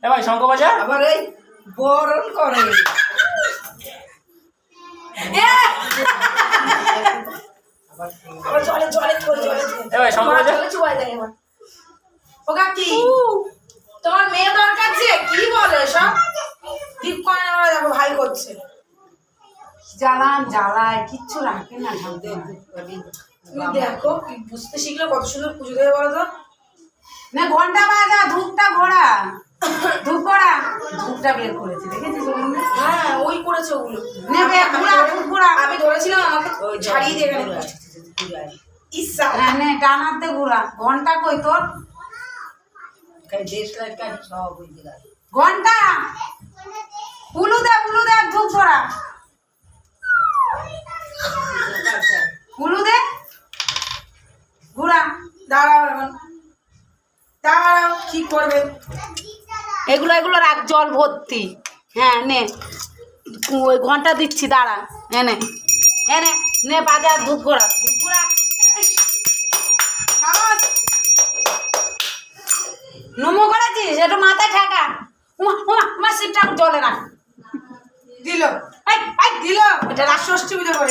এ ভাই শঙ্খ বাজা। আবার এই বরণ করে আবার জলে জলে জলে এ ভাই শঙ্খ বাজা। চুবাই দেয় আমার। ও কাকি তোমার মেয়ে দরকার যে কি বলে সব ঠিক করে না দেখো ভাই করছে জ্বালান জ্বালায় কিচ্ছু রাখে না। তুমি দেখো কি বুঝতে শিখলে কত সুন্দর পুজো দেবে বলো তো। না ঘন্টা বাজা ধূপটা ঘোরা ধূপ করা ধূপটা বের করেছে দেখেছিস? হ্যাঁ ওই করেছে ওগুলো নেবে ঘোরা ধূপ ঘোরা। আমি ধরেছিলাম আমাকে ছাড়িয়ে দিয়ে গেল ইচ্ছা হ্যাঁ নে টানাতে ঘোরা। ঘন্টা কই তোর? ঘন্টা উলু দে ধূপ করা উলু দে ঘোরা। দাঁড়াও এখন দাঁড়াও কি করবে এগুলো রাখ জল ভর্তি। হ্যাঁ নে ওই ঘন্টা দিচ্ছি দাঁড়া। এনে এনে নে বাজার ধূপ ঘোরা নমো করেছিস একটু মাথায় ঠেকা। উমা শিবটা জলে রাখ দিল দিল এটা রাষ্ট্রষ্ঠী পুজো করে